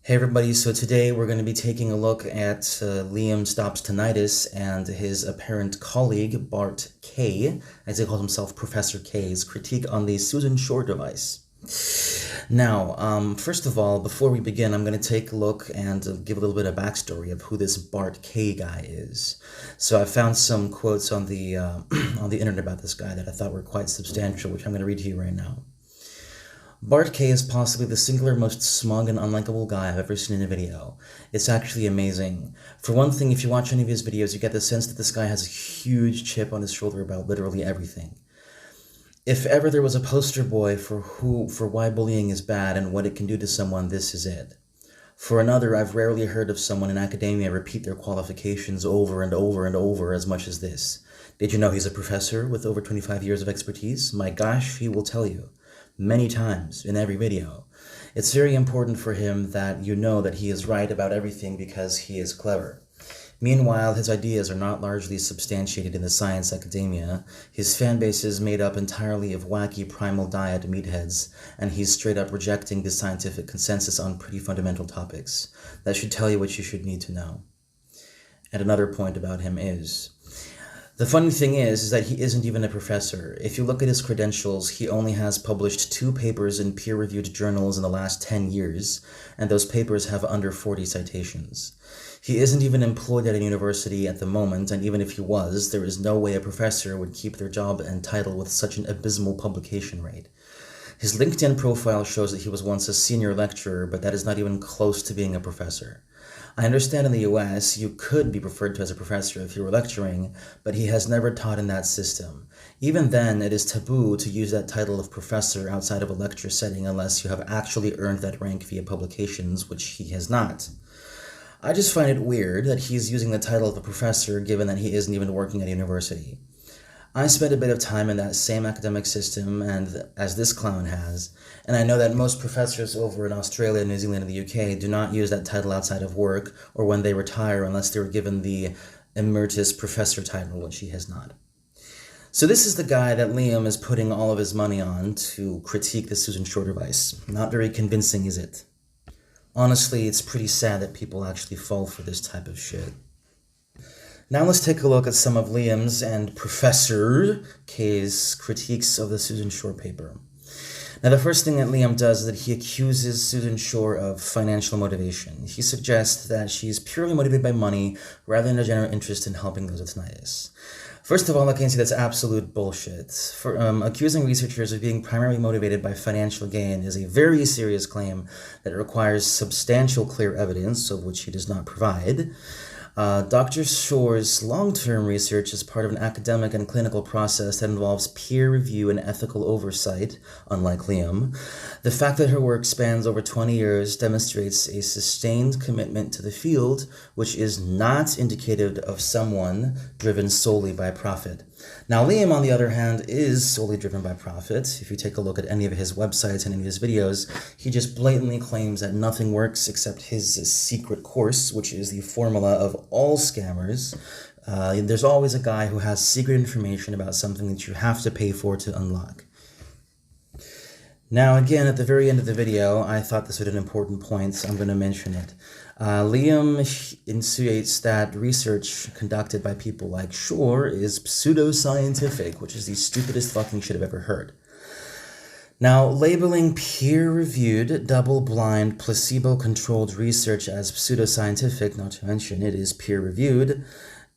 Hey everybody, so today we're going to be taking a look at Liam Stops Tinnitus and his apparent colleague, Bart K, as he calls himself, Professor K's critique on the Susan Shore device. Now, first of all, before we begin, I'm going to take a look and give a little bit of backstory of who this Bart K guy is. So I found some quotes on the on the internet about this guy that I thought were quite substantial, which I'm going to read to you right now. Bart K is possibly the singular most smug and unlikable guy I've ever seen in a video. It's actually amazing. For one thing, if you watch any of his videos, you get the sense that this guy has a huge chip on his shoulder about literally everything. If ever there was a poster boy for why bullying is bad and what it can do to someone, this is it. For another, I've rarely heard of someone in academia repeat their qualifications over and over and over as much as this. Did you know he's a professor with over 25 years of expertise? My gosh, he will tell you. Many times in every video. It's very important for him that you know that he is right about everything because he is clever. Meanwhile, his ideas are not largely substantiated in the science academia. His fan base is made up entirely of wacky primal diet meatheads, and he's straight up rejecting the scientific consensus on pretty fundamental topics. That should tell you what you should need to know. And another point about him is, the funny thing is that he isn't even a professor. If you look at his credentials, he only has published 2 papers in peer-reviewed journals in the last 10 years, and those papers have under 40 citations. He isn't even employed at a university at the moment, and even if he was, there is no way a professor would keep their job and title with such an abysmal publication rate. His LinkedIn profile shows that he was once a senior lecturer, but that is not even close to being a professor. I understand in the US you could be referred to as a professor if you were lecturing, but he has never taught in that system. Even then, it is taboo to use that title of professor outside of a lecture setting unless you have actually earned that rank via publications, which he has not. I just find it weird that he's using the title of a professor given that he isn't even working at a university. I spent a bit of time in that same academic system and as this clown has, and I know that most professors over in Australia, New Zealand, and the UK do not use that title outside of work or when they retire unless they were given the emeritus professor title, which he has not. So this is the guy that Liam is putting all of his money on to critique the Susan Shore device. Not very convincing, is it? Honestly, it's pretty sad that people actually fall for this type of shit. Now let's take a look at some of Liam's and Professor K's critiques of the Susan Shore paper. Now the first thing that Liam does is that he accuses Susan Shore of financial motivation. He suggests that she's purely motivated by money rather than a genuine interest in helping those with tinnitus. First of all, I can see that's absolute bullshit. Accusing researchers of being primarily motivated by financial gain is a very serious claim that requires substantial clear evidence, of which he does not provide. Dr. Shore's long-term research is part of an academic and clinical process that involves peer review and ethical oversight, unlike Liam. The fact that her work spans over 20 years demonstrates a sustained commitment to the field, which is not indicative of someone driven solely by profit. Now, Liam, on the other hand, is solely driven by profit. If you take a look at any of his websites and any of his videos, he just blatantly claims that nothing works except his secret course, which is the formula of all scammers. There's always a guy who has secret information about something that you have to pay for to unlock. Now, again, at the very end of the video, I thought this was an important point, so I'm going to mention it. Liam insinuates that research conducted by people like Shore is pseudoscientific, which is the stupidest fucking shit I've ever heard. Now, labeling peer-reviewed, double-blind, placebo-controlled research as pseudoscientific, not to mention it is peer-reviewed,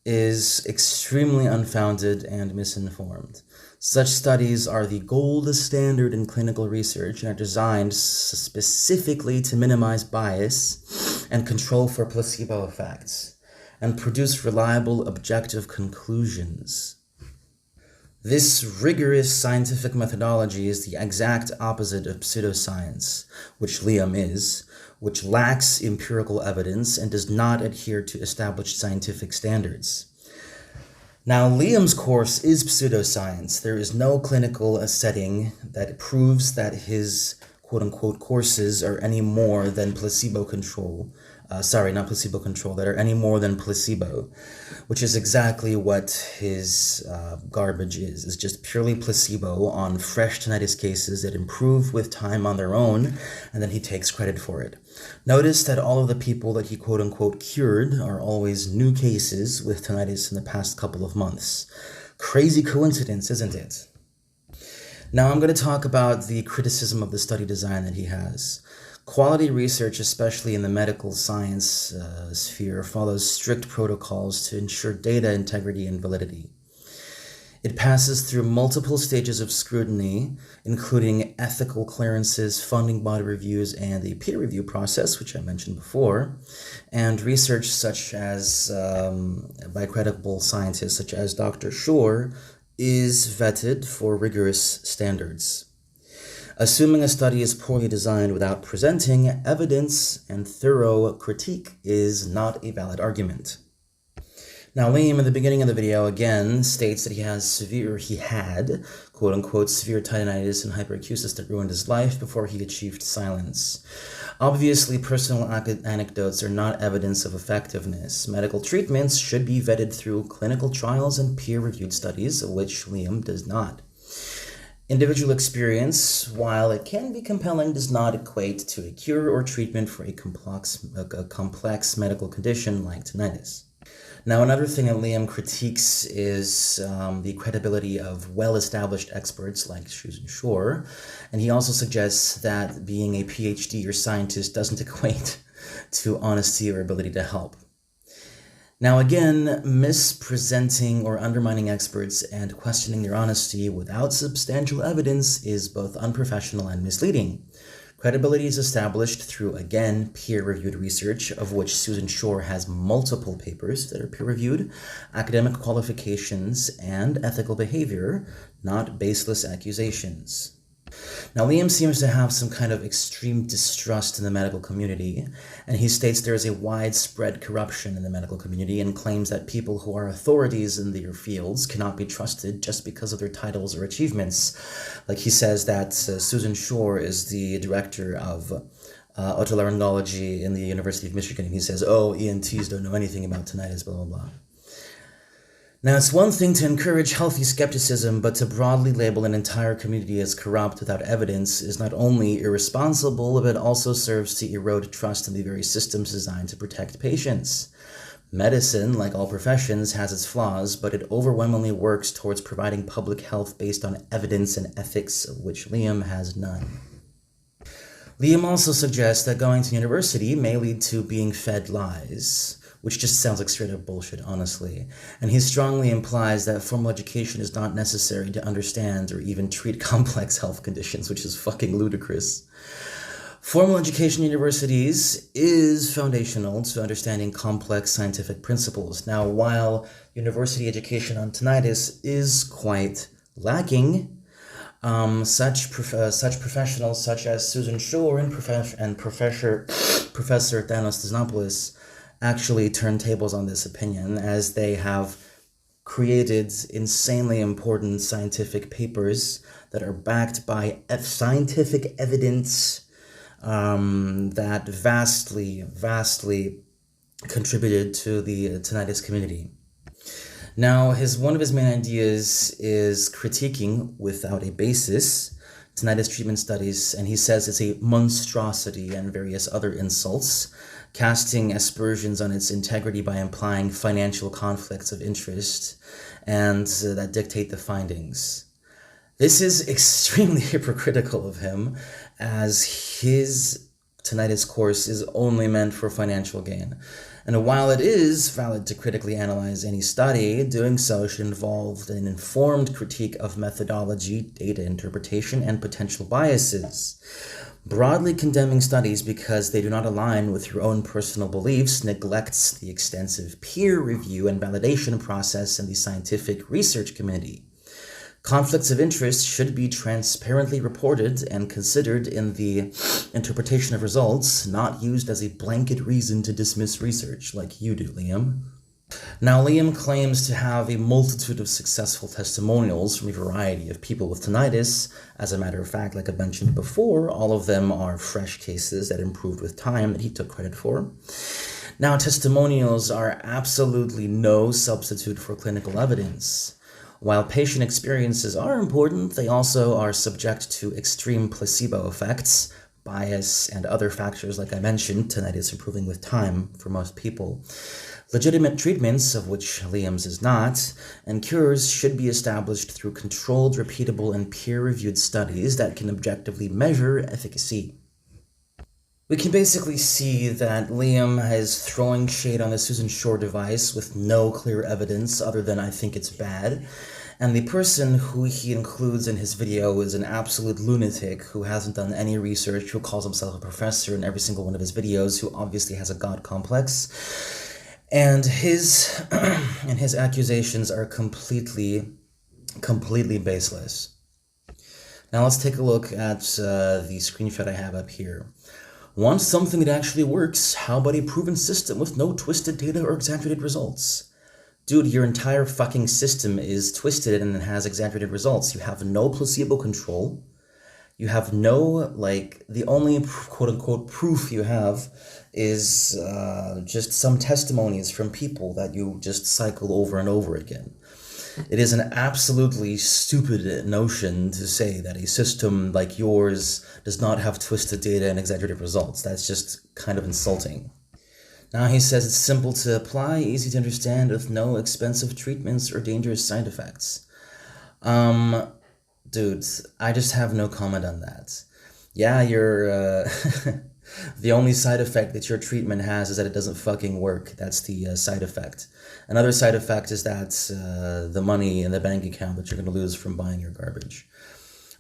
is extremely unfounded and misinformed. Such studies are the gold standard in clinical research and are designed specifically to minimize bias and control for placebo effects, and produce reliable, objective conclusions. This rigorous scientific methodology is the exact opposite of pseudoscience, which Liam is, which lacks empirical evidence and does not adhere to established scientific standards. Now, Liam's course is pseudoscience. There is no clinical setting that proves that his quote-unquote courses are any more than placebo control. Not placebo control, that are any more than placebo, which is exactly what his garbage is. It's just purely placebo on fresh tinnitus cases that improve with time on their own, and then he takes credit for it. Notice that all of the people that he quote-unquote cured are always new cases with tinnitus in the past couple of months. Crazy coincidence, isn't it? Now I'm going to talk about the criticism of the study design that he has. Quality research, especially in the medical science sphere, follows strict protocols to ensure data integrity and validity. It passes through multiple stages of scrutiny, including ethical clearances, funding body reviews, and a peer review process, which I mentioned before, and research such as by credible scientists such as Dr. Shore is vetted for rigorous standards. Assuming a study is poorly designed without presenting evidence and thorough critique is not a valid argument. Now, Liam, in the beginning of the video, again, states that he had, quote-unquote, severe tinnitus and hyperacusis that ruined his life before he achieved silence. Obviously, personal anecdotes are not evidence of effectiveness. Medical treatments should be vetted through clinical trials and peer-reviewed studies, of which Liam does not. Individual experience, while it can be compelling, does not equate to a cure or treatment for a complex medical condition like tinnitus. Now, another thing that Liam critiques is the credibility of well-established experts like Susan Shore, and he also suggests that being a PhD or scientist doesn't equate to honesty or ability to help. Now again, mispresenting or undermining experts and questioning their honesty without substantial evidence is both unprofessional and misleading. Credibility is established through, again, peer-reviewed research, of which Susan Shore has multiple papers that are peer-reviewed, academic qualifications, and ethical behavior, not baseless accusations. Now, Liam seems to have some kind of extreme distrust in the medical community, and he states there is a widespread corruption in the medical community and claims that people who are authorities in their fields cannot be trusted just because of their titles or achievements. Like he says that Susan Shore is the director of otolaryngology in the University of Michigan, and he says, oh, ENTs don't know anything about tinnitus, blah, blah, blah. Now, it's one thing to encourage healthy skepticism, but to broadly label an entire community as corrupt without evidence is not only irresponsible, but also serves to erode trust in the very systems designed to protect patients. Medicine, like all professions, has its flaws, but it overwhelmingly works towards providing public health based on evidence and ethics, of which Liam has none. Liam also suggests that going to university may lead to being fed lies, which just sounds like straight up bullshit, honestly. And he strongly implies that formal education is not necessary to understand or even treat complex health conditions, which is fucking ludicrous. Formal education in universities is foundational to understanding complex scientific principles. Now, while university education on tinnitus is quite lacking, such professionals such as Susan Shore and Professor Thanos Tesnopoulos actually turn tables on this opinion, as they have created insanely important scientific papers that are backed by scientific evidence that vastly contributed to the tinnitus community. Now, one of his main ideas is critiquing, without a basis, tinnitus treatment studies, and he says it's a monstrosity and various other insults, casting aspersions on its integrity by implying financial conflicts of interest and that dictate the findings. This is extremely hypocritical of him, as his tinnitus course is only meant for financial gain. And while it is valid to critically analyze any study, doing so should involve an informed critique of methodology, data interpretation, and potential biases. Broadly condemning studies because they do not align with your own personal beliefs neglects the extensive peer review and validation process in the scientific research community. Conflicts of interest should be transparently reported and considered in the interpretation of results, not used as a blanket reason to dismiss research like you do, Liam. Now, Liam claims to have a multitude of successful testimonials from a variety of people with tinnitus. As a matter of fact, like I mentioned before, all of them are fresh cases that improved with time that he took credit for. Now, testimonials are absolutely no substitute for clinical evidence. While patient experiences are important, they also are subject to extreme placebo effects, bias, and other factors like I mentioned, tinnitus improving with time for most people. Legitimate treatments, of which Liam's is not, and cures should be established through controlled, repeatable, and peer-reviewed studies that can objectively measure efficacy. We can basically see that Liam is throwing shade on the Susan Shore device with no clear evidence other than I think it's bad. And the person who he includes in his video is an absolute lunatic who hasn't done any research, who calls himself a professor in every single one of his videos, who obviously has a god complex. And his accusations are completely baseless. Now let's take a look at the screenshot I have up here. Want something that actually works? How about a proven system with no twisted data or exaggerated results? Dude, your entire fucking system is twisted and has exaggerated results. You have no placebo control. You have no, the only quote-unquote proof you have is just some testimonies from people that you just cycle over and over again. It is an absolutely stupid notion to say that a system like yours does not have twisted data and exaggerated results. That's just kind of insulting. Now he says it's simple to apply, easy to understand, with no expensive treatments or dangerous side effects. Dude, I just have no comment on that. Yeah, you're, the only side effect that your treatment has is that it doesn't fucking work. That's the side effect. Another side effect is that the money in the bank account that you're going to lose from buying your garbage.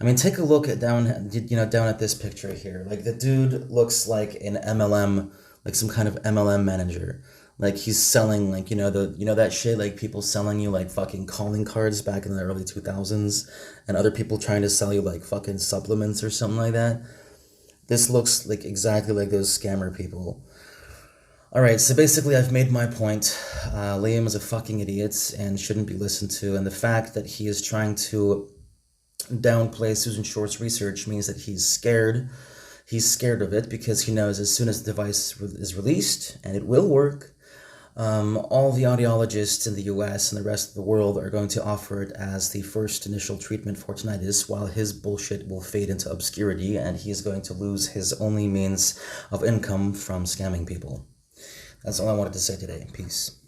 I mean, take a look at down at this picture here. Like, the dude looks like an MLM, like some kind of MLM manager. Like, he's selling, like, that shit, like people selling you like fucking calling cards back in the early 2000s, and other people trying to sell you like fucking supplements or something like that. This looks like exactly like those scammer people. Alright, so basically I've made my point. Liam is a fucking idiot and shouldn't be listened to, and the fact that he is trying to downplay Susan Shore's research means that he's scared. He's scared of it because he knows as soon as the device is released, and it will work, all the audiologists in the US and the rest of the world are going to offer it as the first initial treatment for tinnitus, while his bullshit will fade into obscurity and he's going to lose his only means of income from scamming people. That's all I wanted to say today. Peace.